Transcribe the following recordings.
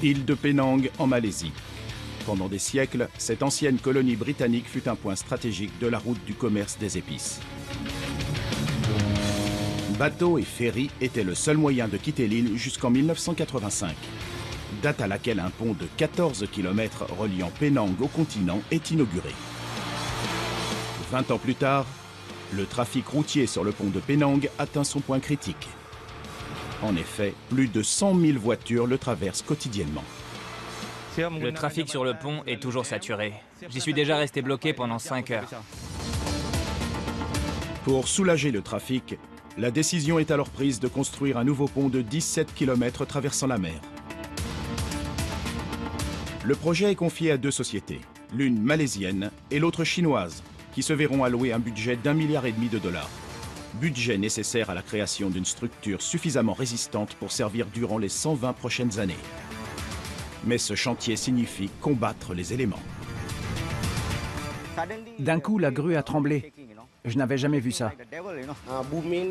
Île de Penang en Malaisie. Pendant des siècles, cette ancienne colonie britannique fut un point stratégique de la route du commerce des épices. Bateaux et ferries étaient le seul moyen de quitter l'île jusqu'en 1985, date à laquelle un pont de 14 km reliant Penang au continent est inauguré. 20 ans plus tard, le trafic routier sur le pont de Penang atteint son point critique. En effet, plus de 100 000 voitures le traversent quotidiennement. Le trafic sur le pont est toujours saturé. J'y suis déjà resté bloqué pendant 5 heures. Pour soulager le trafic, la décision est alors prise de construire un nouveau pont de 17 km traversant la mer. Le projet est confié à deux sociétés, l'une malaisienne et l'autre chinoise, qui se verront allouer un budget d'1,5 milliard de dollars. Budget nécessaire à la création d'une structure suffisamment résistante pour servir durant les 120 prochaines années. Mais ce chantier signifie combattre les éléments. D'un coup, la grue a tremblé. Je n'avais jamais vu ça.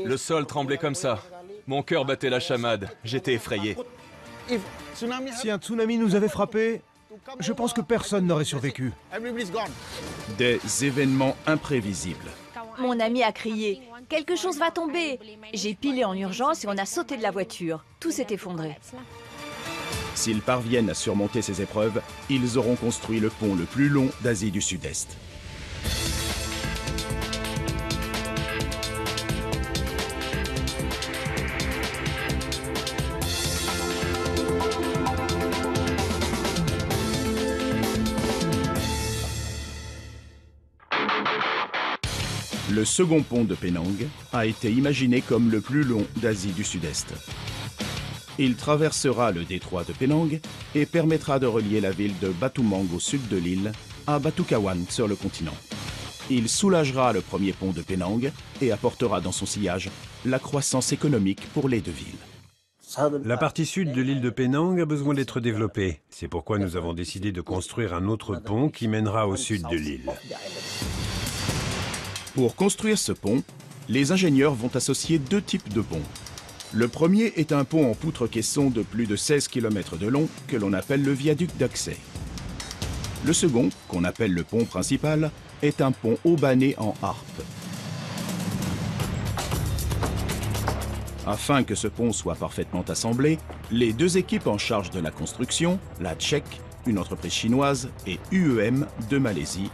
Le sol tremblait comme ça. Mon cœur battait la chamade. J'étais effrayé. Si un tsunami nous avait frappés, je pense que personne n'aurait survécu. Des événements imprévisibles. Mon ami a crié « Quelque chose va tomber !» J'ai pilé en urgence et on a sauté de la voiture. Tout s'est effondré. S'ils parviennent à surmonter ces épreuves, ils auront construit le pont le plus long d'Asie du Sud-Est. Le second pont de Penang a été imaginé comme le plus long d'Asie du Sud-Est. Il traversera le détroit de Penang et permettra de relier la ville de Batumang au sud de l'île à Batukawan sur le continent. Il soulagera le premier pont de Penang et apportera dans son sillage la croissance économique pour les deux villes. La partie sud de l'île de Penang a besoin d'être développée. C'est pourquoi nous avons décidé de construire un autre pont qui mènera au sud de l'île. Pour construire ce pont, les ingénieurs vont associer deux types de ponts. Le premier est un pont en poutre-caisson de plus de 16 km de long que l'on appelle le viaduc d'accès. Le second, qu'on appelle le pont principal, est un pont haubané en harpe. Afin que ce pont soit parfaitement assemblé, les deux équipes en charge de la construction, la Tchèque, une entreprise chinoise, et UEM de Malaisie,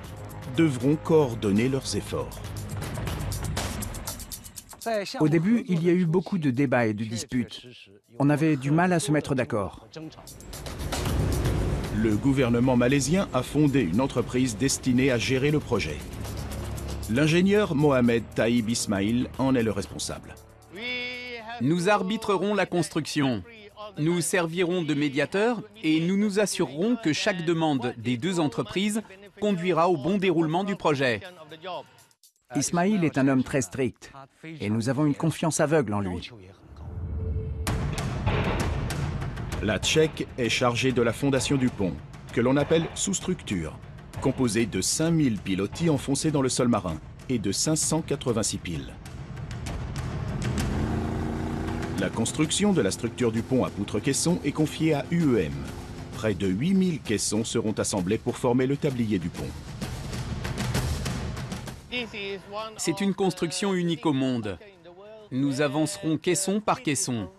devront coordonner leurs efforts. Au début, il y a eu beaucoup de débats et de disputes. On avait du mal à se mettre d'accord. Le gouvernement malaisien a fondé une entreprise destinée à gérer le projet. L'ingénieur Mohamed Taïb Ismail en est le responsable. Nous arbitrerons la construction. Nous servirons de médiateurs et nous nous assurerons que chaque demande des deux entreprises conduira au bon déroulement du projet. Ismail est un homme très strict et nous avons une confiance aveugle en lui. La Tchèque est chargée de la fondation du pont, que l'on appelle sous-structure, composée de 5000 pilotis enfoncés dans le sol marin et de 586 piles. La construction de la structure du pont à poutre-caisson est confiée à UEM. Près de 8000 caissons seront assemblés pour former le tablier du pont. C'est une construction unique au monde. Nous avancerons caisson par caisson.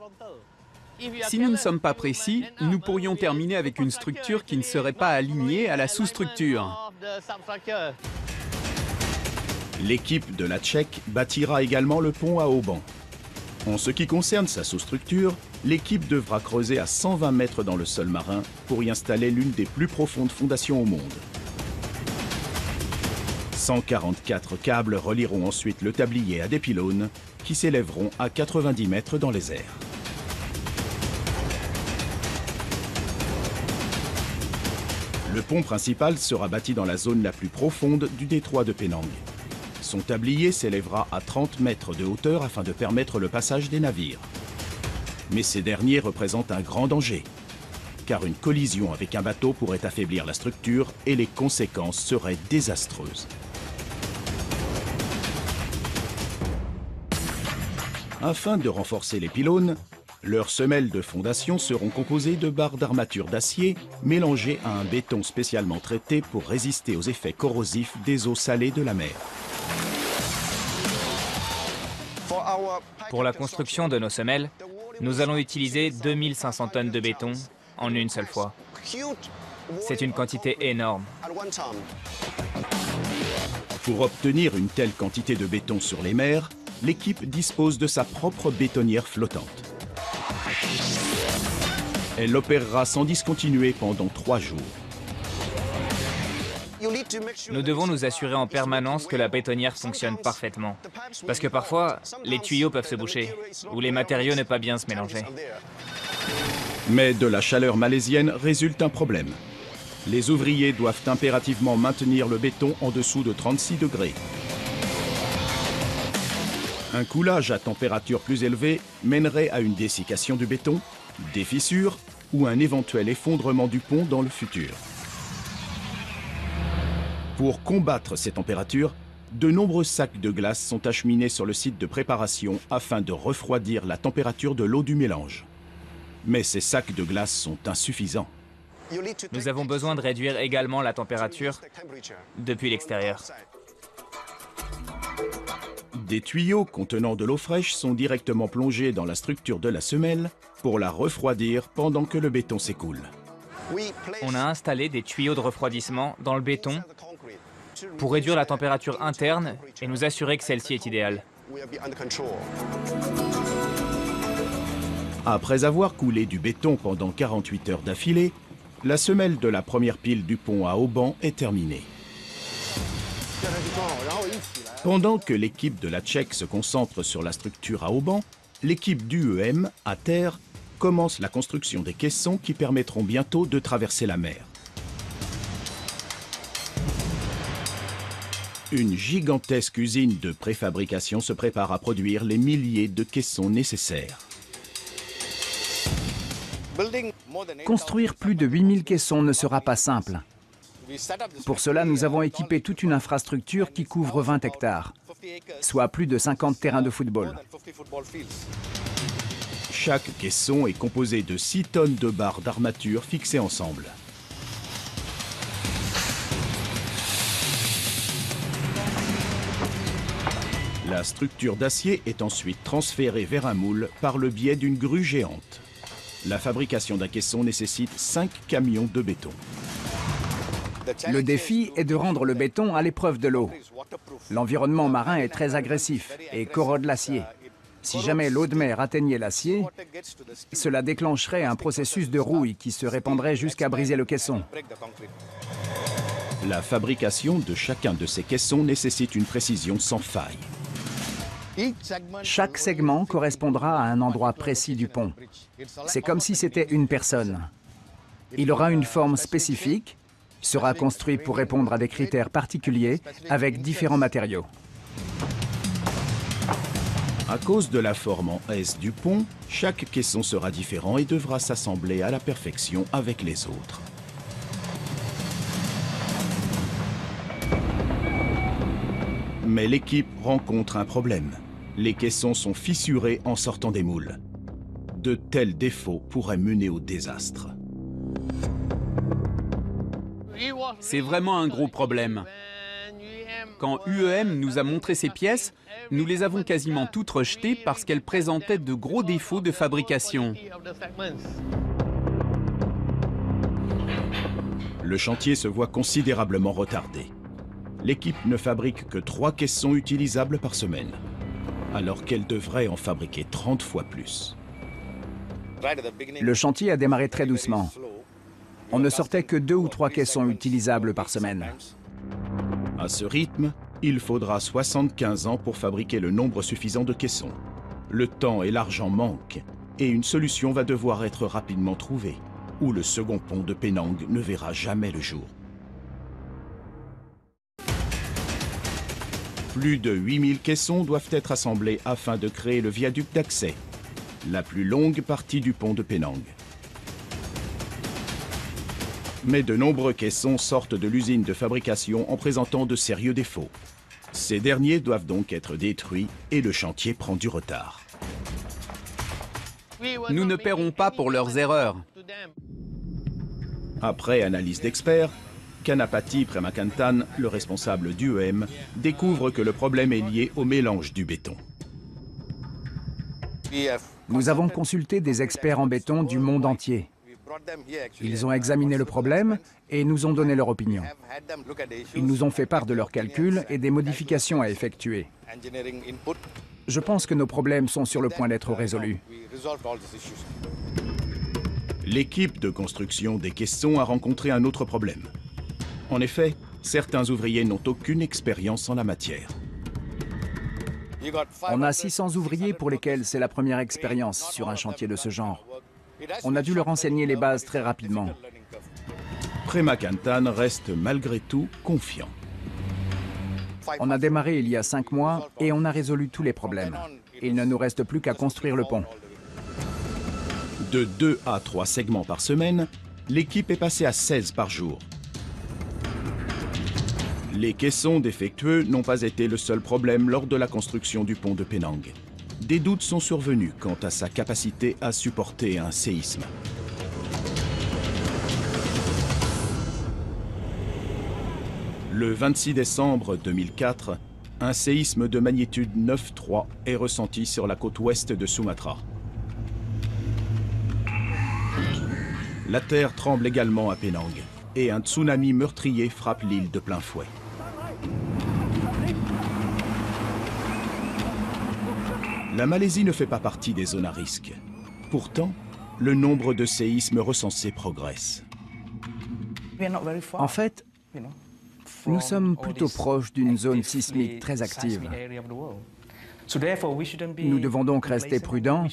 Si nous ne sommes pas précis, nous pourrions terminer avec une structure qui ne serait pas alignée à la sous-structure. L'équipe de la Tchèque bâtira également le pont à haubans. En ce qui concerne sa sous-structure, l'équipe devra creuser à 120 mètres dans le sol marin pour y installer l'une des plus profondes fondations au monde. 144 câbles relieront ensuite le tablier à des pylônes qui s'élèveront à 90 mètres dans les airs. Le pont principal sera bâti dans la zone la plus profonde du détroit de Penang. Son tablier s'élèvera à 30 mètres de hauteur afin de permettre le passage des navires. Mais ces derniers représentent un grand danger, car une collision avec un bateau pourrait affaiblir la structure et les conséquences seraient désastreuses. Afin de renforcer les pylônes, Leurs semelles de fondation seront composées de barres d'armature d'acier mélangées à un béton spécialement traité pour résister aux effets corrosifs des eaux salées de la mer. Pour la construction de nos semelles, nous allons utiliser 2500 tonnes de béton en une seule fois. C'est une quantité énorme. Pour obtenir une telle quantité de béton sur les mers, l'équipe dispose de sa propre bétonnière flottante. Elle opérera sans discontinuer pendant 3 jours. Nous devons nous assurer en permanence que la bétonnière fonctionne parfaitement. Parce que parfois, les tuyaux peuvent se boucher, ou les matériaux ne pas bien se mélanger. Mais de la chaleur malaisienne résulte un problème. Les ouvriers doivent impérativement maintenir le béton en dessous de 36 degrés. Un coulage à température plus élevée mènerait à une dessiccation du béton, des fissures ou un éventuel effondrement du pont dans le futur. Pour combattre ces températures, de nombreux sacs de glace sont acheminés sur le site de préparation afin de refroidir la température de l'eau du mélange. Mais ces sacs de glace sont insuffisants. Nous avons besoin de réduire également la température depuis l'extérieur. Des tuyaux contenant de l'eau fraîche sont directement plongés dans la structure de la semelle pour la refroidir pendant que le béton s'écoule. On a installé des tuyaux de refroidissement dans le béton pour réduire la température interne et nous assurer que celle-ci est idéale. Après avoir coulé du béton pendant 48 heures d'affilée, la semelle de la première pile du pont à Auban est terminée. Pendant que l'équipe de la Tchèque se concentre sur la structure à Auban, l'équipe d'UEM, à terre, commence la construction des caissons qui permettront bientôt de traverser la mer. Une gigantesque usine de préfabrication se prépare à produire les milliers de caissons nécessaires. Construire plus de 8000 caissons ne sera pas simple. Pour cela, nous avons équipé toute une infrastructure qui couvre 20 hectares, soit plus de 50 terrains de football. Chaque caisson est composé de 6 tonnes de barres d'armature fixées ensemble. La structure d'acier est ensuite transférée vers un moule par le biais d'une grue géante. La fabrication d'un caisson nécessite 5 camions de béton. Le défi est de rendre le béton à l'épreuve de l'eau. L'environnement marin est très agressif et corrode l'acier. Si jamais l'eau de mer atteignait l'acier, cela déclencherait un processus de rouille qui se répandrait jusqu'à briser le caisson. La fabrication de chacun de ces caissons nécessite une précision sans faille. Chaque segment correspondra à un endroit précis du pont. C'est comme si c'était une personne. Il aura une forme spécifique, sera construit pour répondre à des critères particuliers avec différents matériaux. À cause de la forme en S du pont, chaque caisson sera différent et devra s'assembler à la perfection avec les autres. Mais l'équipe rencontre un problème. Les caissons sont fissurés en sortant des moules. De tels défauts pourraient mener au désastre. C'est vraiment un gros problème. Quand UEM nous a montré ces pièces, nous les avons quasiment toutes rejetées parce qu'elles présentaient de gros défauts de fabrication. Le chantier se voit considérablement retardé. L'équipe ne fabrique que 3 caissons utilisables par semaine, alors qu'elle devrait en fabriquer 30 fois plus. Le chantier a démarré très doucement. On ne sortait que 2 ou 3 caissons utilisables par semaine. À ce rythme, il faudra 75 ans pour fabriquer le nombre suffisant de caissons. Le temps et l'argent manquent, et une solution va devoir être rapidement trouvée, ou le second pont de Penang ne verra jamais le jour. Plus de 8000 caissons doivent être assemblés afin de créer le viaduc d'accès, la plus longue partie du pont de Penang. Mais de nombreux caissons sortent de l'usine de fabrication en présentant de sérieux défauts. Ces derniers doivent donc être détruits et le chantier prend du retard. Nous ne paierons pas pour leurs erreurs. Après analyse d'experts, Kanapati Premakantan, le responsable d'UEM, découvre que le problème est lié au mélange du béton. Nous avons consulté des experts en béton du monde entier. Ils ont examiné le problème et nous ont donné leur opinion. Ils nous ont fait part de leurs calculs et des modifications à effectuer. Je pense que nos problèmes sont sur le point d'être résolus. L'équipe de construction des caissons a rencontré un autre problème. En effet, certains ouvriers n'ont aucune expérience en la matière. On a 600 ouvriers pour lesquels c'est la première expérience sur un chantier de ce genre. On a dû leur enseigner les bases très rapidement. Premakantan reste malgré tout confiant. On a démarré il y a 5 mois et on a résolu tous les problèmes. Il ne nous reste plus qu'à construire le pont. De 2 à 3 segments par semaine, l'équipe est passée à 16 par jour. Les caissons défectueux n'ont pas été le seul problème lors de la construction du pont de Penang. Des doutes sont survenus quant à sa capacité à supporter un séisme. Le 26 décembre 2004, un séisme de magnitude 9,3 est ressenti sur la côte ouest de Sumatra. La terre tremble également à Penang et un tsunami meurtrier frappe l'île de plein fouet. La Malaisie ne fait pas partie des zones à risque. Pourtant, le nombre de séismes recensés progresse. En fait, nous sommes plutôt proches d'une zone sismique très active. Nous devons donc rester prudents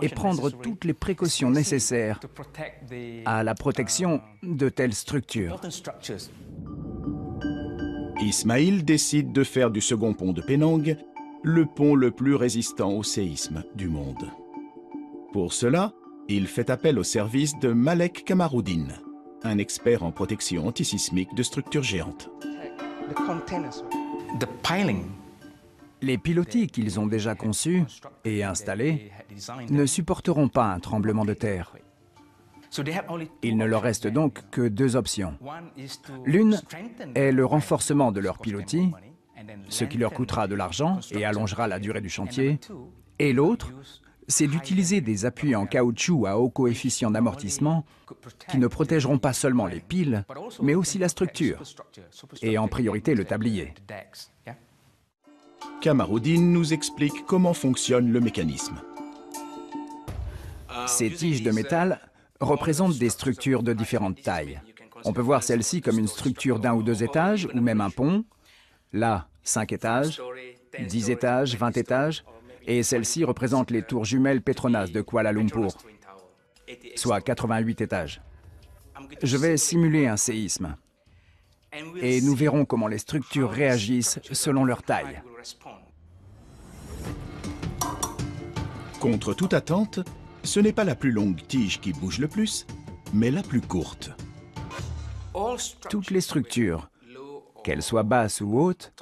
et prendre toutes les précautions nécessaires à la protection de telles structures. Ismail décide de faire du second pont de Penang le pont le plus résistant au séisme du monde. Pour cela, il fait appel au service de Malek Kamaruddin, un expert en protection antisismique de structures géantes. Les pilotis qu'ils ont déjà conçus et installés ne supporteront pas un tremblement de terre. Il ne leur reste donc que 2 options. L'une est le renforcement de leurs pilotis, ce qui leur coûtera de l'argent et allongera la durée du chantier. Et l'autre, c'est d'utiliser des appuis en caoutchouc à haut coefficient d'amortissement qui ne protégeront pas seulement les piles, mais aussi la structure, et en priorité le tablier. Kamaruddin nous explique comment fonctionne le mécanisme. Ces tiges de métal représentent des structures de différentes tailles. On peut voir celle-ci comme une structure d'1 ou 2 étages, ou même un pont. Là, 5 étages, 10 étages, 20 étages, et celle-ci représente les tours jumelles Petronas de Kuala Lumpur, soit 88 étages. Je vais simuler un séisme, et nous verrons comment les structures réagissent selon leur taille. Contre toute attente, ce n'est pas la plus longue tige qui bouge le plus, mais la plus courte. Toutes les structures, qu'elles soient basses ou hautes,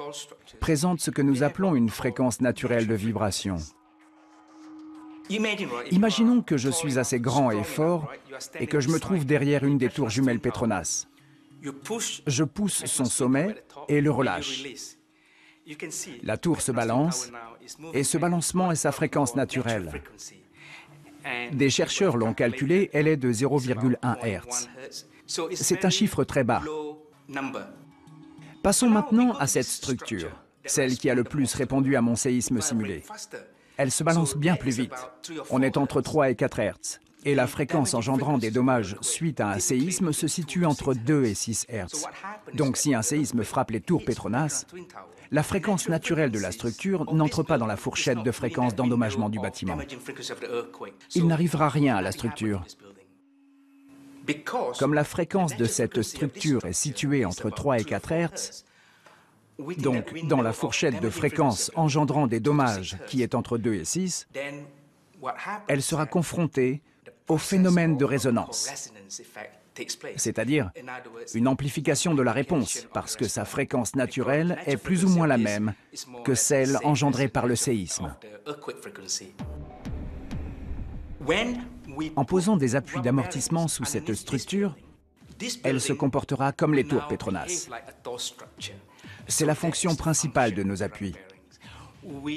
présentent ce que nous appelons une fréquence naturelle de vibration. Imaginons que je suis assez grand et fort et que je me trouve derrière une des tours jumelles Petronas. Je pousse son sommet et le relâche. La tour se balance et ce balancement est sa fréquence naturelle. Des chercheurs l'ont calculé, elle est de 0,1 Hz. C'est un chiffre très bas. Passons maintenant à cette structure, celle qui a le plus répondu à mon séisme simulé. Elle se balance bien plus vite. On est entre 3 et 4 Hz. Et la fréquence engendrant des dommages suite à un séisme se situe entre 2 et 6 Hz. Donc si un séisme frappe les tours Petronas, la fréquence naturelle de la structure n'entre pas dans la fourchette de fréquence d'endommagement du bâtiment. Il n'arrivera rien à la structure. Comme la fréquence de cette structure est située entre 3 et 4 Hz, donc dans la fourchette de fréquence engendrant des dommages qui est entre 2 et 6, elle sera confrontée au phénomène de résonance, c'est-à-dire une amplification de la réponse, parce que sa fréquence naturelle est plus ou moins la même que celle engendrée par le séisme. En posant des appuis d'amortissement sous cette structure, elle se comportera comme les tours Petronas. C'est la fonction principale de nos appuis.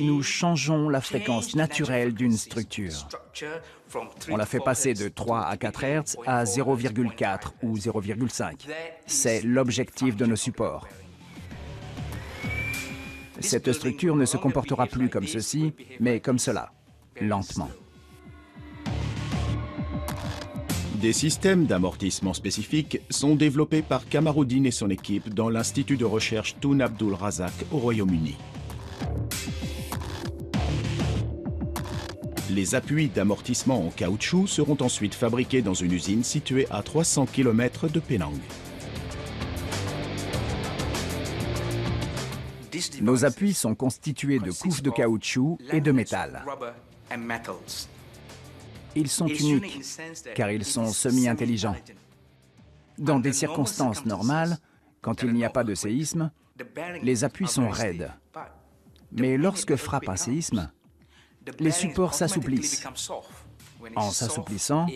Nous changeons la fréquence naturelle d'une structure. On la fait passer de 3 à 4 Hz à 0,4 ou 0,5. C'est l'objectif de nos supports. Cette structure ne se comportera plus comme ceci, mais comme cela, lentement. Des systèmes d'amortissement spécifiques sont développés par Kamaruddin et son équipe dans l'Institut de recherche Tun Abdul Razak au Royaume-Uni. Les appuis d'amortissement en caoutchouc seront ensuite fabriqués dans une usine située à 300 km de Penang. Nos appuis sont constitués de couches de caoutchouc et de métal. Ils sont uniques, car ils sont semi-intelligents. Dans des circonstances normales, quand il n'y a pas de séisme, les appuis sont raides. Mais lorsque frappe un séisme, les supports s'assouplissent. En s'assouplissant,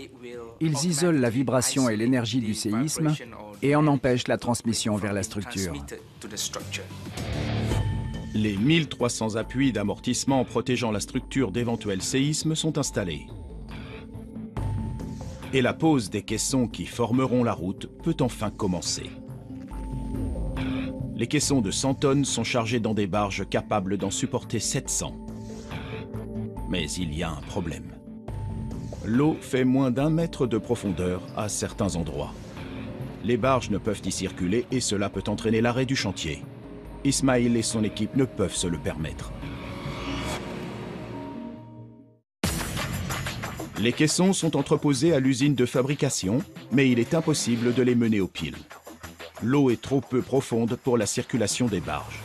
ils isolent la vibration et l'énergie du séisme et en empêchent la transmission vers la structure. Les 1300 appuis d'amortissement protégeant la structure d'éventuels séismes sont installés. Et la pose des caissons qui formeront la route peut enfin commencer. Les caissons de 100 tonnes sont chargés dans des barges capables d'en supporter 700. Mais il y a un problème. L'eau fait moins d'1 mètre de profondeur à certains endroits. Les barges ne peuvent y circuler et cela peut entraîner l'arrêt du chantier. Ismail et son équipe ne peuvent se le permettre. Les caissons sont entreposés à l'usine de fabrication, mais il est impossible de les mener aux piles. L'eau est trop peu profonde pour la circulation des barges.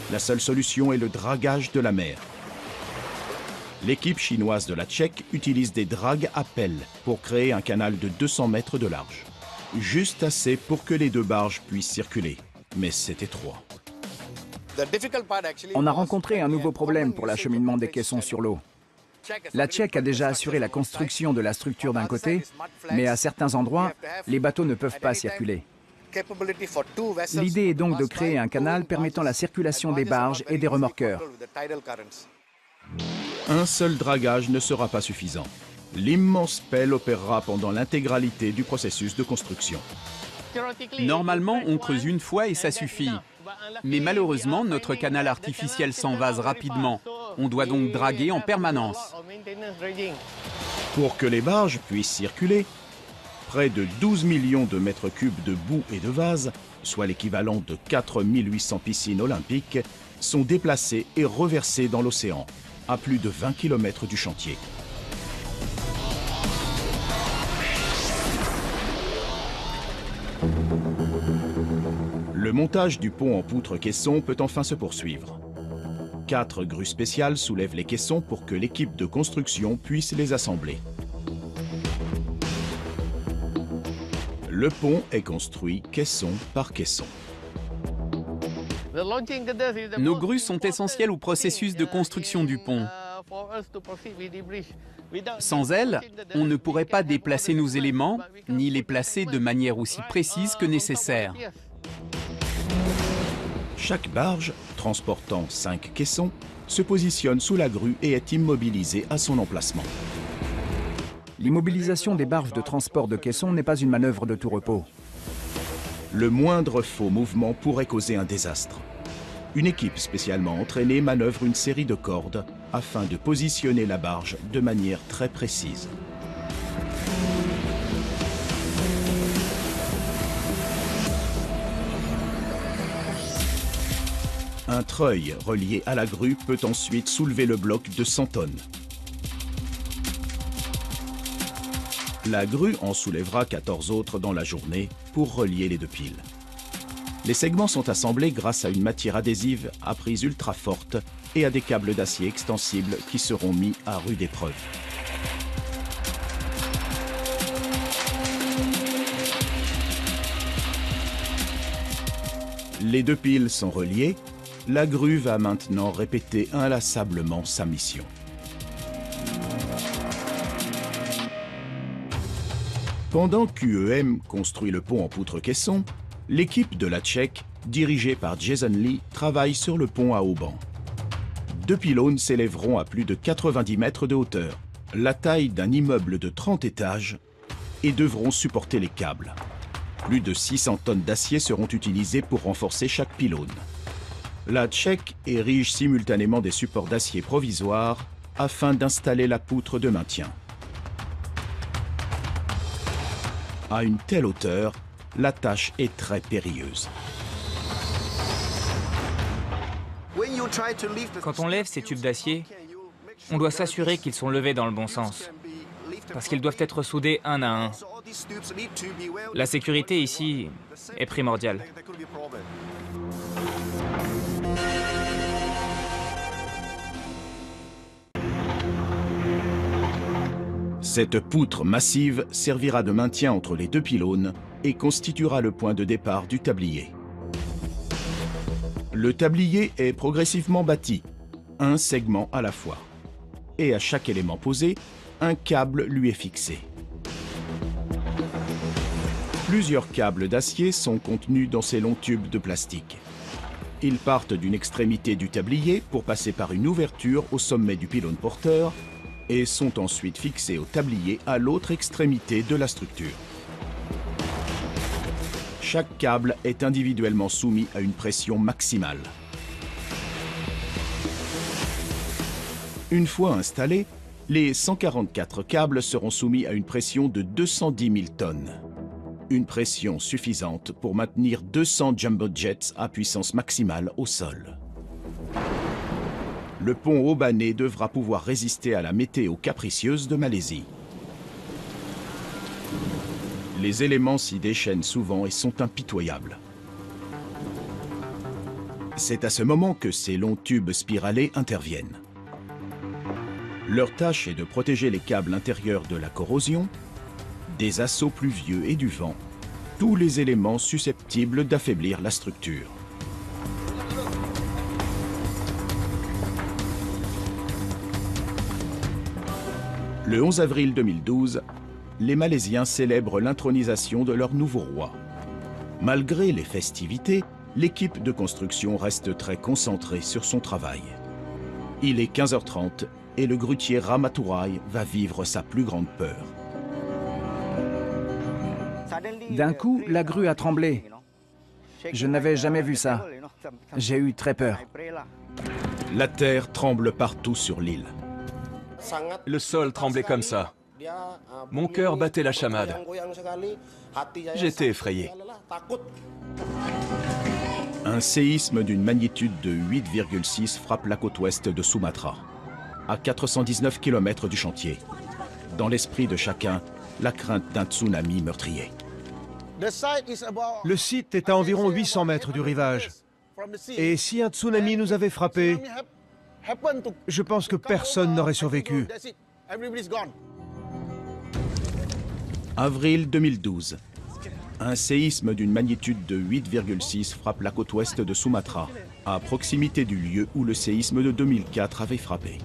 La seule solution est le dragage de la mer. L'équipe chinoise de la Tchèque utilise des dragues à pelle pour créer un canal de 200 mètres de large. Juste assez pour que les deux barges puissent circuler, mais c'est étroit. On a rencontré un nouveau problème pour l'acheminement des caissons sur l'eau. La Tchèque a déjà assuré la construction de la structure d'un côté, mais à certains endroits, les bateaux ne peuvent pas circuler. L'idée est donc de créer un canal permettant la circulation des barges et des remorqueurs. Un seul dragage ne sera pas suffisant. L'immense pelle opérera pendant l'intégralité du processus de construction. Normalement, on creuse une fois et ça suffit. Mais malheureusement, notre canal artificiel s'envase rapidement. On doit donc draguer en permanence. Pour que les barges puissent circuler, près de 12 millions de mètres cubes de boue et de vase, soit l'équivalent de 4800 piscines olympiques, sont déplacés et reversés dans l'océan, à plus de 20 km du chantier. Le montage du pont en poutre-caisson peut enfin se poursuivre. 4 grues spéciales soulèvent les caissons pour que l'équipe de construction puisse les assembler. Le pont est construit caisson par caisson. Nos grues sont essentielles au processus de construction du pont. Sans elles, on ne pourrait pas déplacer nos éléments, ni les placer de manière aussi précise que nécessaire. Chaque barge, transportant 5 caissons, se positionne sous la grue et est immobilisée à son emplacement. L'immobilisation des barges de transport de caissons n'est pas une manœuvre de tout repos. Le moindre faux mouvement pourrait causer un désastre. Une équipe spécialement entraînée manœuvre une série de cordes afin de positionner la barge de manière très précise. Un treuil relié à la grue peut ensuite soulever le bloc de 100 tonnes. La grue en soulèvera 14 autres dans la journée pour relier les deux piles. Les segments sont assemblés grâce à une matière adhésive à prise ultra forte et à des câbles d'acier extensibles qui seront mis à rude épreuve. Les deux piles sont reliées. La grue va maintenant répéter inlassablement sa mission. Pendant qu'UEM construit le pont en poutre-caisson, l'équipe de la Tchèque, dirigée par Jason Lee, travaille sur le pont à haubans. 2 pylônes s'élèveront à plus de 90 mètres de hauteur, la taille d'un immeuble de 30 étages, et devront supporter les câbles. Plus de 600 tonnes d'acier seront utilisées pour renforcer chaque pylône. La Tchèque érige simultanément des supports d'acier provisoires afin d'installer la poutre de maintien. À une telle hauteur, la tâche est très périlleuse. Quand on lève ces tubes d'acier, on doit s'assurer qu'ils sont levés dans le bon sens, parce qu'ils doivent être soudés un à un. La sécurité ici est primordiale. Cette poutre massive servira de maintien entre les 2 pylônes et constituera le point de départ du tablier. Le tablier est progressivement bâti, un segment à la fois. Et à chaque élément posé, un câble lui est fixé. Plusieurs câbles d'acier sont contenus dans ces longs tubes de plastique. Ils partent d'une extrémité du tablier pour passer par une ouverture au sommet du pylône porteur et sont ensuite fixés au tablier à l'autre extrémité de la structure. Chaque câble est individuellement soumis à une pression maximale. Une fois installés, les 144 câbles seront soumis à une pression de 210 000 tonnes. Une pression suffisante pour maintenir 200 jumbo jets à puissance maximale au sol. Le pont haubané devra pouvoir résister à la météo capricieuse de Malaisie. Les éléments s'y déchaînent souvent et sont impitoyables. C'est à ce moment que ces longs tubes spiralés interviennent. Leur tâche est de protéger les câbles intérieurs de la corrosion, des assauts pluvieux et du vent, tous les éléments susceptibles d'affaiblir la structure. Le 11 avril 2012, les Malaisiens célèbrent l'intronisation de leur nouveau roi. Malgré les festivités, l'équipe de construction reste très concentrée sur son travail. Il est 15h30 et le grutier Ramaturai va vivre sa plus grande peur. D'un coup, la grue a tremblé. Je n'avais jamais vu ça. J'ai eu très peur. La terre tremble partout sur l'île. Le sol tremblait comme ça. Mon cœur battait la chamade. J'étais effrayé. Un séisme d'une magnitude de 8,6 frappe la côte ouest de Sumatra, à 419 km du chantier. Dans l'esprit de chacun, la crainte d'un tsunami meurtrier. Le site est à environ 800 mètres du rivage. Et si un tsunami nous avait frappé, je pense que personne n'aurait survécu. Avril 2012. Un séisme d'une magnitude de 8,6 frappe la côte ouest de Sumatra, à proximité du lieu où le séisme de 2004 avait frappé.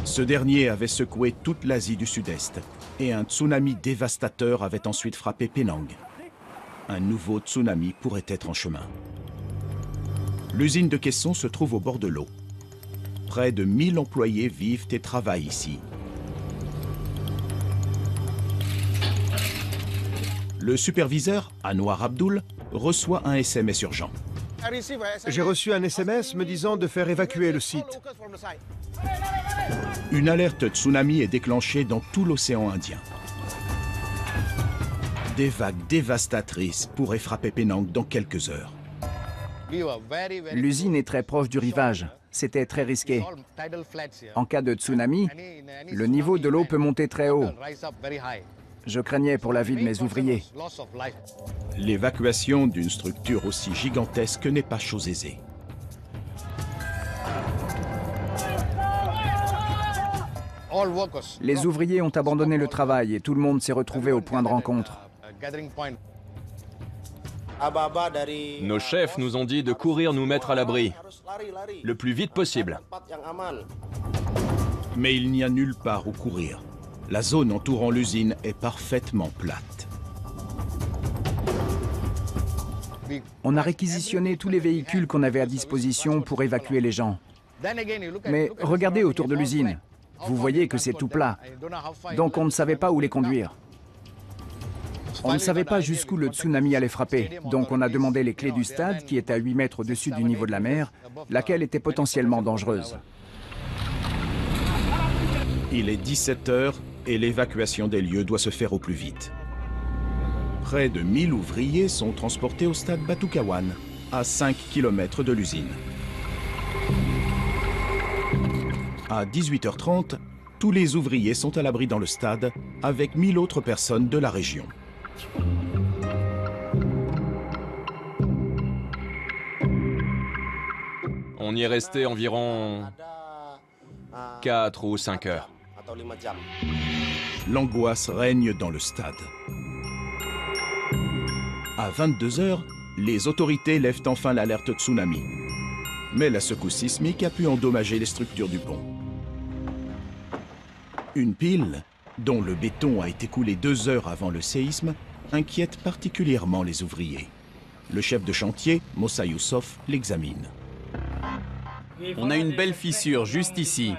Ce dernier avait secoué toute l'Asie du Sud-Est et un tsunami dévastateur avait ensuite frappé Penang. Un nouveau tsunami pourrait être en chemin. L'usine de caissons se trouve au bord de l'eau. Près de 1000 employés vivent et travaillent ici. Le superviseur, Anwar Abdul, reçoit un SMS urgent. J'ai reçu un SMS me disant de faire évacuer le site. Une alerte tsunami est déclenchée dans tout l'océan Indien. Des vagues dévastatrices pourraient frapper Penang dans quelques heures. L'usine est très proche du rivage. C'était très risqué. En cas de tsunami, le niveau de l'eau peut monter très haut. Je craignais pour la vie de mes ouvriers. L'évacuation d'une structure aussi gigantesque n'est pas chose aisée. Les ouvriers ont abandonné le travail et tout le monde s'est retrouvé au point de rencontre. Nos chefs nous ont dit de courir nous mettre à l'abri, le plus vite possible. Mais il n'y a nulle part où courir. La zone entourant l'usine est parfaitement plate. On a réquisitionné tous les véhicules qu'on avait à disposition pour évacuer les gens. Mais regardez autour de l'usine. Vous voyez que c'est tout plat. Donc on ne savait pas où les conduire. On ne savait pas jusqu'où le tsunami allait frapper. Donc on a demandé les clés du stade, qui est à 8 mètres au-dessus du niveau de la mer, laquelle était potentiellement dangereuse. Il est 17 h et l'évacuation des lieux doit se faire au plus vite. Près de 1000 ouvriers sont transportés au stade Batukawan, à 5 km de l'usine. À 18 h 30, tous les ouvriers sont à l'abri dans le stade, avec 1000 autres personnes de la région. On y est resté environ 4 ou 5 heures. L'angoisse règne dans le stade. À 22 h, les autorités lèvent enfin l'alerte tsunami. Mais la secousse sismique a pu endommager les structures du pont. Une pile, dont le béton a été coulé 2 heures avant le séisme, inquiète particulièrement les ouvriers. Le chef de chantier, Mossa Youssof, l'examine. On a une belle fissure juste ici.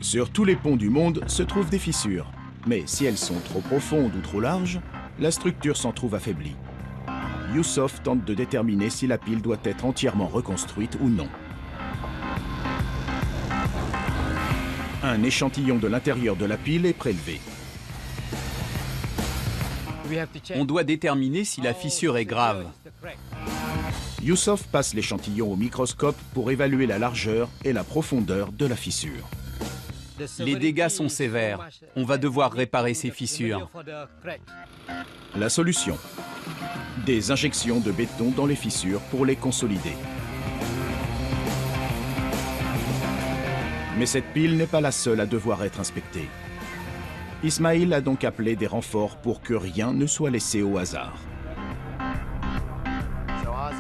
Sur tous les ponts du monde se trouvent des fissures. Mais si elles sont trop profondes ou trop larges, la structure s'en trouve affaiblie. Youssof tente de déterminer si la pile doit être entièrement reconstruite ou non. Un échantillon de l'intérieur de la pile est prélevé. On doit déterminer si la fissure est grave. Youssof passe l'échantillon au microscope pour évaluer la largeur et la profondeur de la fissure. Les dégâts sont sévères. On va devoir réparer ces fissures. La solution: des injections de béton dans les fissures pour les consolider. Mais cette pile n'est pas la seule à devoir être inspectée. Ismail a donc appelé des renforts pour que rien ne soit laissé au hasard.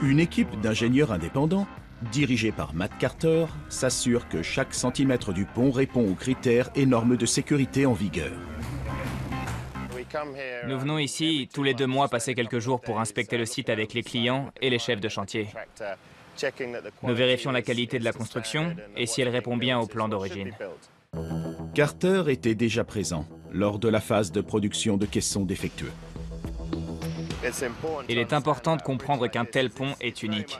Une équipe d'ingénieurs indépendants, dirigée par Matt Carter, s'assure que chaque centimètre du pont répond aux critères et normes de sécurité en vigueur. Nous venons ici tous les 2 mois passer quelques jours pour inspecter le site avec les clients et les chefs de chantier. Nous vérifions la qualité de la construction et si elle répond bien au plan d'origine. Carter était déjà présent lors de la phase de production de caissons défectueux. Il est important de comprendre qu'un tel pont est unique.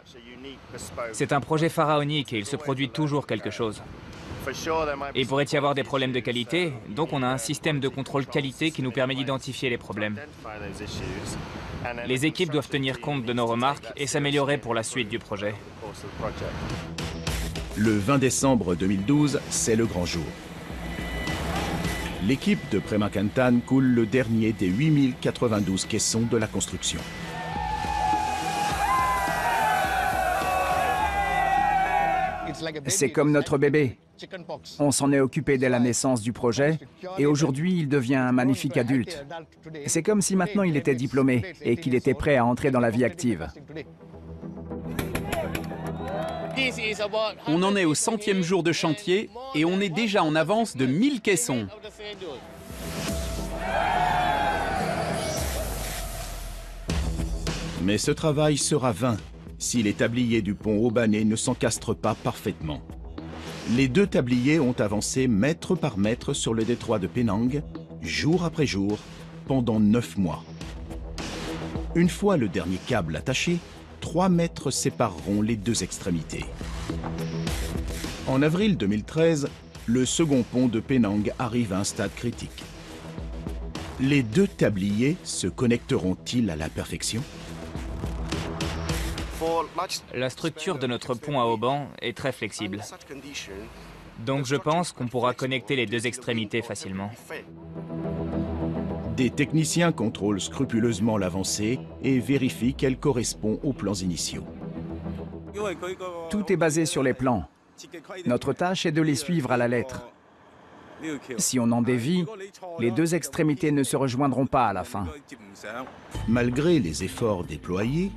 C'est un projet pharaonique et il se produit toujours quelque chose. Il pourrait y avoir des problèmes de qualité, donc on a un système de contrôle qualité qui nous permet d'identifier les problèmes. Les équipes doivent tenir compte de nos remarques et s'améliorer pour la suite du projet. Le 20 décembre 2012, c'est le grand jour. L'équipe de Premakantan coule le dernier des 8092 caissons de la construction. C'est comme notre bébé. On s'en est occupé dès la naissance du projet et aujourd'hui il devient un magnifique adulte. C'est comme si maintenant il était diplômé et qu'il était prêt à entrer dans la vie active. On en est au 100e jour de chantier et on est déjà en avance de 1000 caissons. Mais ce travail sera vain si les tabliers du pont Aubané ne s'encastrent pas parfaitement. Les 2 tabliers ont avancé mètre par mètre sur le détroit de Penang, jour après jour, pendant 9 mois. Une fois le dernier câble attaché, 3 mètres sépareront les 2 extrémités. En avril 2013, le second pont de Penang arrive à un stade critique. Les 2 tabliers se connecteront-ils à la perfection ? La structure de notre pont à haubans est très flexible. Donc je pense qu'on pourra connecter les 2 extrémités facilement. Des techniciens contrôlent scrupuleusement l'avancée et vérifient qu'elle correspond aux plans initiaux. Tout est basé sur les plans. Notre tâche est de les suivre à la lettre. Si on en dévie, les 2 extrémités ne se rejoindront pas à la fin. Malgré les efforts déployés,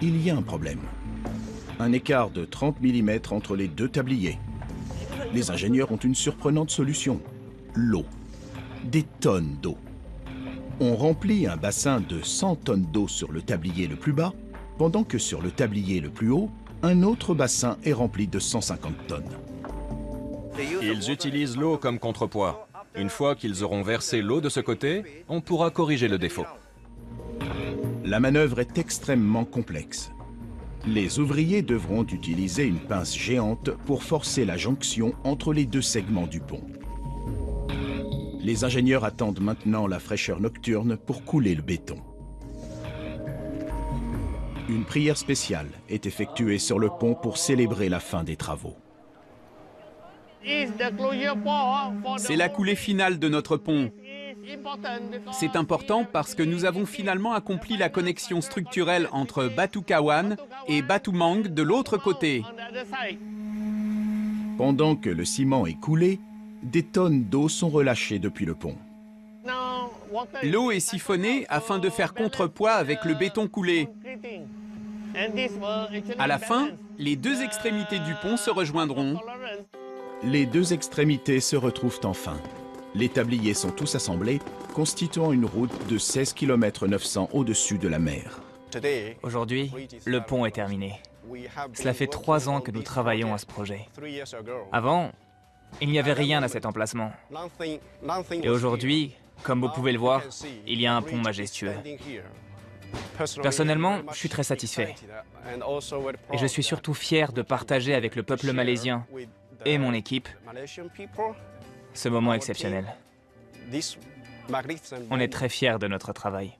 il y a un problème. Un écart de 30 mm entre les 2 tabliers. Les ingénieurs ont une surprenante solution. L'eau. Des tonnes d'eau. On remplit un bassin de 100 tonnes d'eau sur le tablier le plus bas, pendant que sur le tablier le plus haut, un autre bassin est rempli de 150 tonnes. Ils utilisent l'eau comme contrepoids. Une fois qu'ils auront versé l'eau de ce côté, on pourra corriger le défaut. La manœuvre est extrêmement complexe. Les ouvriers devront utiliser une pince géante pour forcer la jonction entre les deux segments du pont. Les ingénieurs attendent maintenant la fraîcheur nocturne pour couler le béton. Une prière spéciale est effectuée sur le pont pour célébrer la fin des travaux. C'est la coulée finale de notre pont. C'est important parce que nous avons finalement accompli la connexion structurelle entre Batu Kawan et Batu Mang de l'autre côté. Pendant que le ciment est coulé, des tonnes d'eau sont relâchées depuis le pont. L'eau est siphonnée afin de faire contrepoids avec le béton coulé. À la fin, les deux extrémités du pont se rejoindront. Les deux extrémités se retrouvent enfin. Les tabliers sont tous assemblés, constituant une route de 16 km 900 au-dessus de la mer. Aujourd'hui, le pont est terminé. Cela fait 3 ans que nous travaillons à ce projet. Avant, il n'y avait rien à cet emplacement. Et aujourd'hui, comme vous pouvez le voir, il y a un pont majestueux. Personnellement, je suis très satisfait. Et je suis surtout fier de partager avec le peuple malaisien et mon équipe ce moment exceptionnel. On est très fiers de notre travail.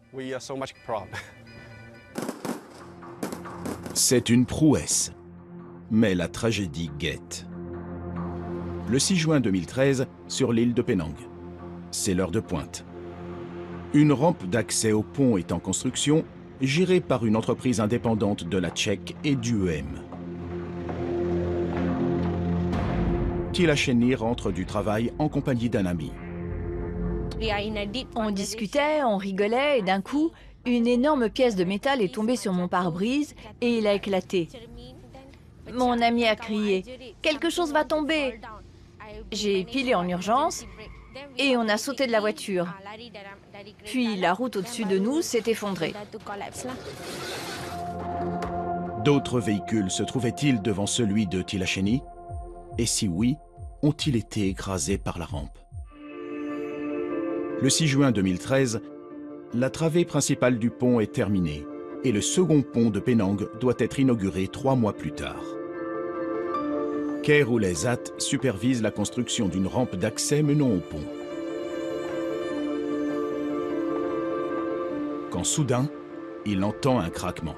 C'est une prouesse, mais la tragédie guette. Le 6 juin 2013, sur l'île de Penang. C'est l'heure de pointe. Une rampe d'accès au pont est en construction, gérée par une entreprise indépendante de la Tchèque et du EM. Tilasheni rentre du travail en compagnie d'un ami. On discutait, on rigolait et d'un coup, une énorme pièce de métal est tombée sur mon pare-brise et il a éclaté. Mon ami a crié « Quelque chose va tomber !» J'ai pilé en urgence et on a sauté de la voiture. Puis la route au-dessus de nous s'est effondrée. D'autres véhicules se trouvaient-ils devant celui de Tilasheni? Et si oui, ont-ils été écrasés par la rampe? Le 6 juin 2013, la travée principale du pont est terminée et le second pont de Penang doit être inauguré 3 mois plus tard. Khairul-Aizat supervise la construction d'une rampe d'accès menant au pont. Quand soudain, il entend un craquement.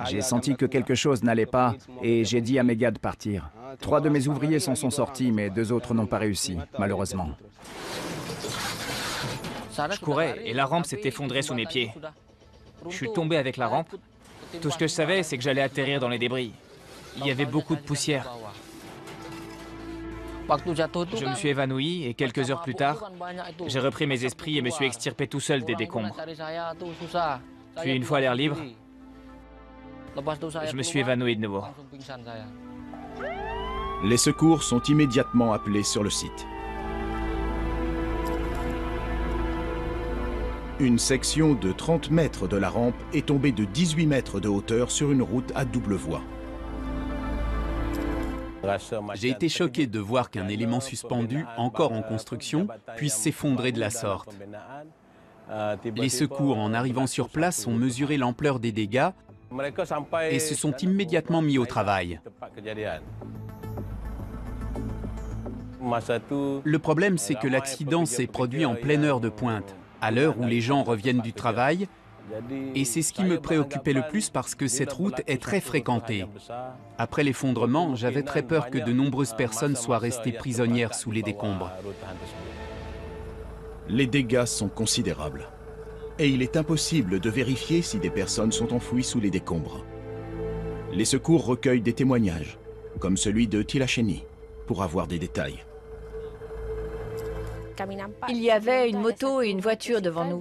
J'ai senti que quelque chose n'allait pas et j'ai dit à mes gars de partir. 3 de mes ouvriers s'en sont sortis, mais 2 autres n'ont pas réussi, malheureusement. Je courais et la rampe s'est effondrée sous mes pieds. Je suis tombé avec la rampe. Tout ce que je savais, c'est que j'allais atterrir dans les débris. Il y avait beaucoup de poussière. Je me suis évanoui et quelques heures plus tard, j'ai repris mes esprits et me suis extirpé tout seul des décombres. Puis une fois à l'air libre, je me suis évanoui de nouveau. Les secours sont immédiatement appelés sur le site. Une section de 30 mètres de la rampe est tombée de 18 mètres de hauteur sur une route à double voie. J'ai été choqué de voir qu'un élément suspendu, encore en construction, puisse s'effondrer de la sorte. Les secours, en arrivant sur place, ont mesuré l'ampleur des dégâts et se sont immédiatement mis au travail. Le problème, c'est que l'accident s'est produit en pleine heure de pointe, à l'heure où les gens reviennent du travail, et c'est ce qui me préoccupait le plus parce que cette route est très fréquentée. Après l'effondrement, j'avais très peur que de nombreuses personnes soient restées prisonnières sous les décombres. Les dégâts sont considérables. Et il est impossible de vérifier si des personnes sont enfouies sous les décombres. Les secours recueillent des témoignages, comme celui de Tilasheni, pour avoir des détails. Il y avait une moto et une voiture devant nous.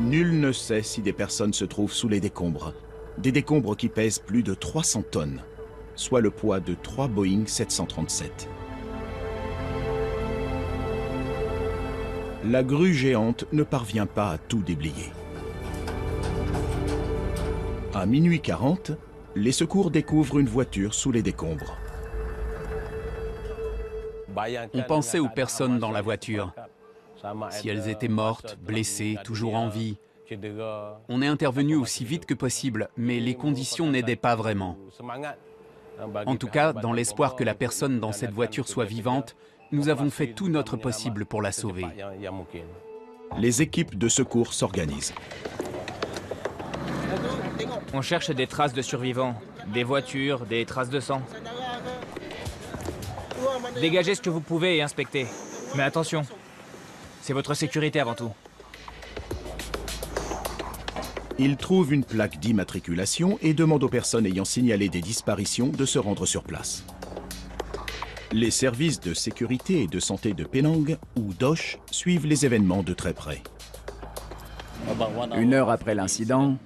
Nul ne sait si des personnes se trouvent sous les décombres. Des décombres qui pèsent plus de 300 tonnes. soit le poids de 3 Boeing 737. La grue géante ne parvient pas à tout déblayer. À minuit 40, les secours découvrent une voiture sous les décombres. On pensait aux personnes dans la voiture. Si elles étaient mortes, blessées, toujours en vie. On est intervenu aussi vite que possible, mais les conditions n'aidaient pas vraiment. En tout cas, dans l'espoir que la personne dans cette voiture soit vivante, nous avons fait tout notre possible pour la sauver. Les équipes de secours s'organisent. On cherche des traces de survivants, des voitures, des traces de sang. Dégagez ce que vous pouvez et inspectez. Mais attention, c'est votre sécurité avant tout. Ils trouvent une plaque d'immatriculation et demandent aux personnes ayant signalé des disparitions de se rendre sur place. Les services de sécurité et de santé de Penang, ou DOSH, suivent les événements de très près. 1 heure après l'incident,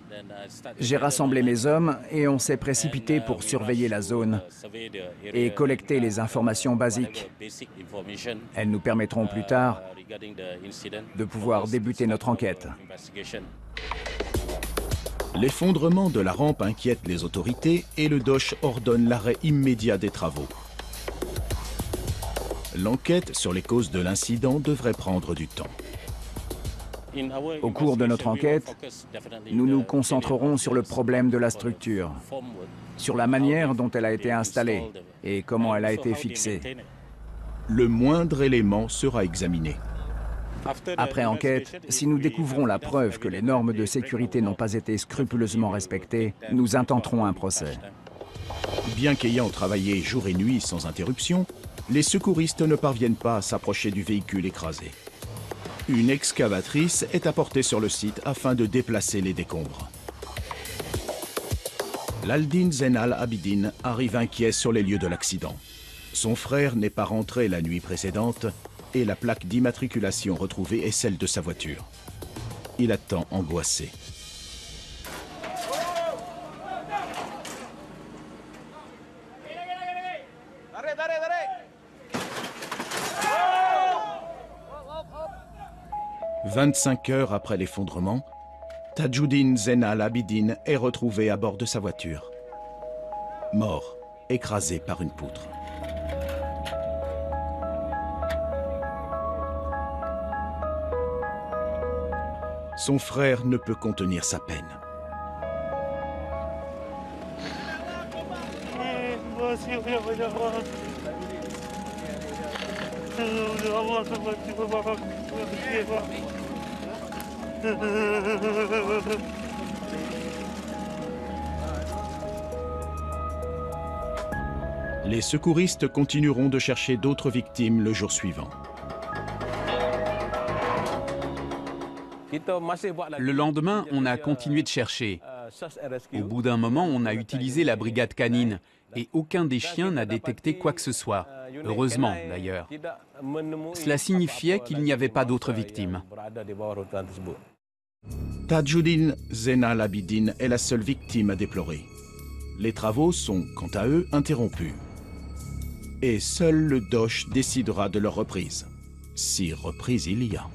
j'ai rassemblé mes hommes et on s'est précipité pour surveiller la zone et collecter les informations basiques. Elles nous permettront plus tard de pouvoir débuter notre enquête. L'effondrement de la rampe inquiète les autorités et le DOSH ordonne l'arrêt immédiat des travaux. L'enquête sur les causes de l'incident devrait prendre du temps. Au cours de notre enquête, nous nous concentrerons sur le problème de la structure, sur la manière dont elle a été installée et comment elle a été fixée. Le moindre élément sera examiné. Après enquête, si nous découvrons la preuve que les normes de sécurité n'ont pas été scrupuleusement respectées, nous intenterons un procès. Bien qu'ayant travaillé jour et nuit sans interruption, les secouristes ne parviennent pas à s'approcher du véhicule écrasé. Une excavatrice est apportée sur le site afin de déplacer les décombres. L'Aldin Zainal Abidine arrive inquiet sur les lieux de l'accident. Son frère n'est pas rentré la nuit précédente et la plaque d'immatriculation retrouvée est celle de sa voiture. Il attend angoissé. « 25 heures après l'effondrement, Tajuddin Zainal Abidine est retrouvé à bord de sa voiture. Mort, écrasé par une poutre. Son frère ne peut contenir sa peine. Les secouristes continueront de chercher d'autres victimes le jour suivant. Le lendemain, on a continué de chercher. Au bout d'un moment, on a utilisé la brigade canine et aucun des chiens n'a détecté quoi que ce soit. Heureusement, d'ailleurs. Cela signifiait qu'il n'y avait pas d'autres victimes. Tajuddin Zainal Abidine est la seule victime à déplorer. Les travaux sont, quant à eux, interrompus. Et seul le DOSH décidera de leur reprise. Si reprise il y a.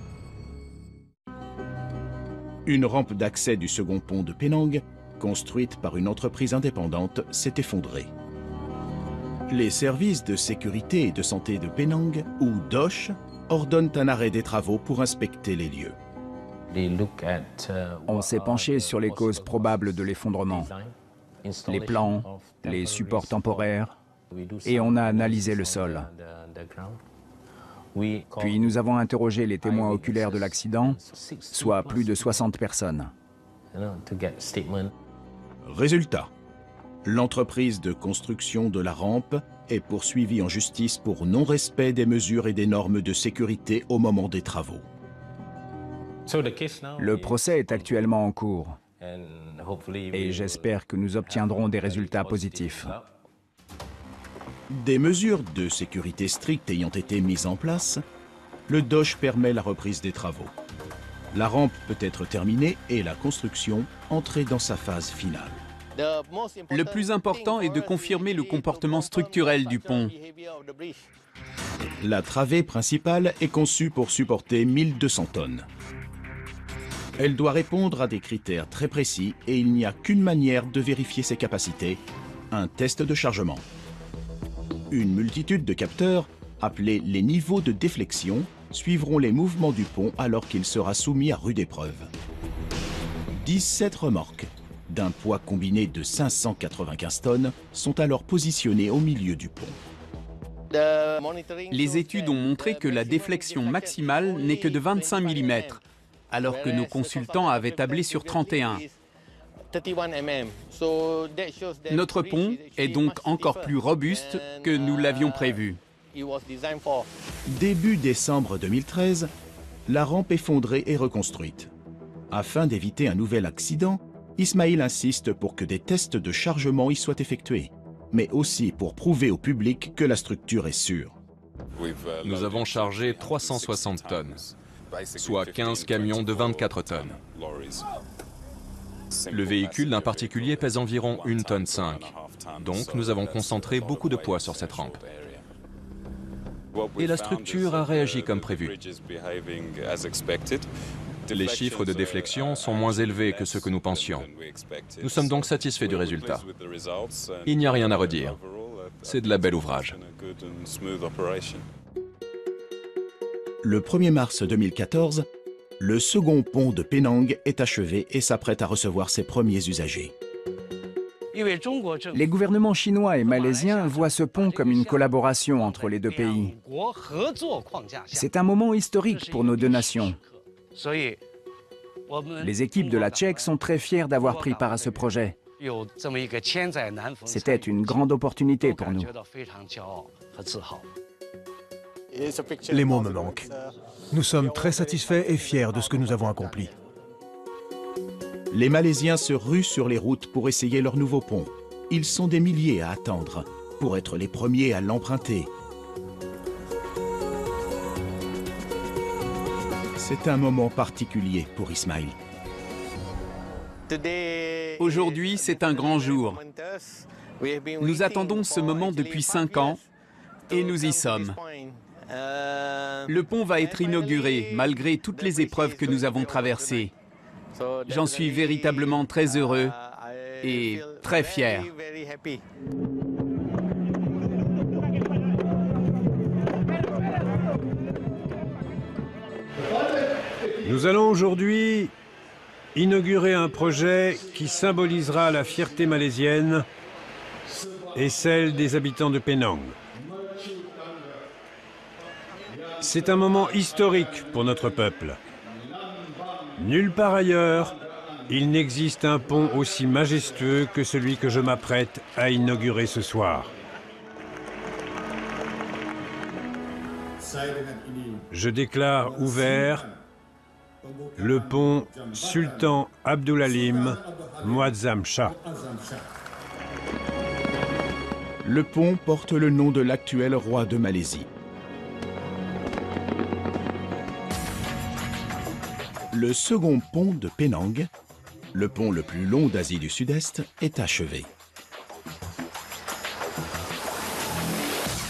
Une rampe d'accès du second pont de Penang, construite par une entreprise indépendante, s'est effondrée. Les services de sécurité et de santé de Penang, ou DOSH, ordonnent un arrêt des travaux pour inspecter les lieux. On s'est penché sur les causes probables de l'effondrement, les plans, les supports temporaires, et on a analysé le sol. Puis nous avons interrogé les témoins oculaires de l'accident, soit plus de 60 personnes. Résultat, l'entreprise de construction de la rampe est poursuivie en justice pour non-respect des mesures et des normes de sécurité au moment des travaux. Le procès est actuellement en cours et j'espère que nous obtiendrons des résultats positifs. Des mesures de sécurité strictes ayant été mises en place, le DOSH permet la reprise des travaux. La rampe peut être terminée et la construction entrer dans sa phase finale. Le plus important est de confirmer le comportement structurel du pont. La travée principale est conçue pour supporter 1200 tonnes. Elle doit répondre à des critères très précis et il n'y a qu'une manière de vérifier ses capacités, un test de chargement. Une multitude de capteurs, appelés les niveaux de déflexion, suivront les mouvements du pont alors qu'il sera soumis à rude épreuve. 17 remorques, d'un poids combiné de 595 tonnes, sont alors positionnées au milieu du pont. Les études ont montré que la déflexion maximale n'est que de 25 mm, alors que nos consultants avaient tablé sur 31. Notre pont est donc encore plus robuste que nous l'avions prévu. Début décembre 2013, la rampe est fondrée et reconstruite. Afin d'éviter un nouvel accident, Ismail insiste pour que des tests de chargement y soient effectués, mais aussi pour prouver au public que la structure est sûre. Nous avons chargé 360 tonnes, soit 15 camions de 24 tonnes. Le véhicule d'un particulier pèse environ 1,5 tonne. Donc nous avons concentré beaucoup de poids sur cette rampe. Et la structure a réagi comme prévu. Les chiffres de déflexion sont moins élevés que ceux que nous pensions. Nous sommes donc satisfaits du résultat. Il n'y a rien à redire. C'est de la belle ouvrage. Le 1er mars 2014, le second pont de Penang est achevé et s'apprête à recevoir ses premiers usagers. Les gouvernements chinois et malaisiens voient ce pont comme une collaboration entre les deux pays. C'est un moment historique pour nos deux nations. Les équipes de la Tchèque sont très fières d'avoir pris part à ce projet. C'était une grande opportunité pour nous. Les mots me manquent. Nous sommes très satisfaits et fiers de ce que nous avons accompli. Les Malaisiens se ruent sur les routes pour essayer leur nouveau pont. Ils sont des milliers à attendre pour être les premiers à l'emprunter. C'est un moment particulier pour Ismail. Aujourd'hui, c'est un grand jour. Nous attendons ce moment depuis 5 ans et nous y sommes. Le pont va être inauguré malgré toutes les épreuves que nous avons traversées. J'en suis véritablement très heureux et très fier. Nous allons aujourd'hui inaugurer un projet qui symbolisera la fierté malaisienne et celle des habitants de Penang. C'est un moment historique pour notre peuple. Nulle part ailleurs, il n'existe un pont aussi majestueux que celui que je m'apprête à inaugurer ce soir. Je déclare ouvert le pont Sultan Abdulalim Muazzam Shah. Le pont porte le nom de l'actuel roi de Malaisie. Le second pont de Penang, le pont le plus long d'Asie du Sud-Est, est achevé.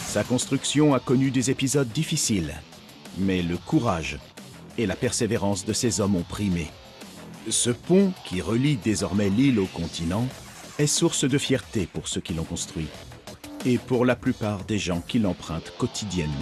Sa construction a connu des épisodes difficiles, mais le courage et la persévérance de ces hommes ont primé. Ce pont, qui relie désormais l'île au continent, est source de fierté pour ceux qui l'ont construit et pour la plupart des gens qui l'empruntent quotidiennement.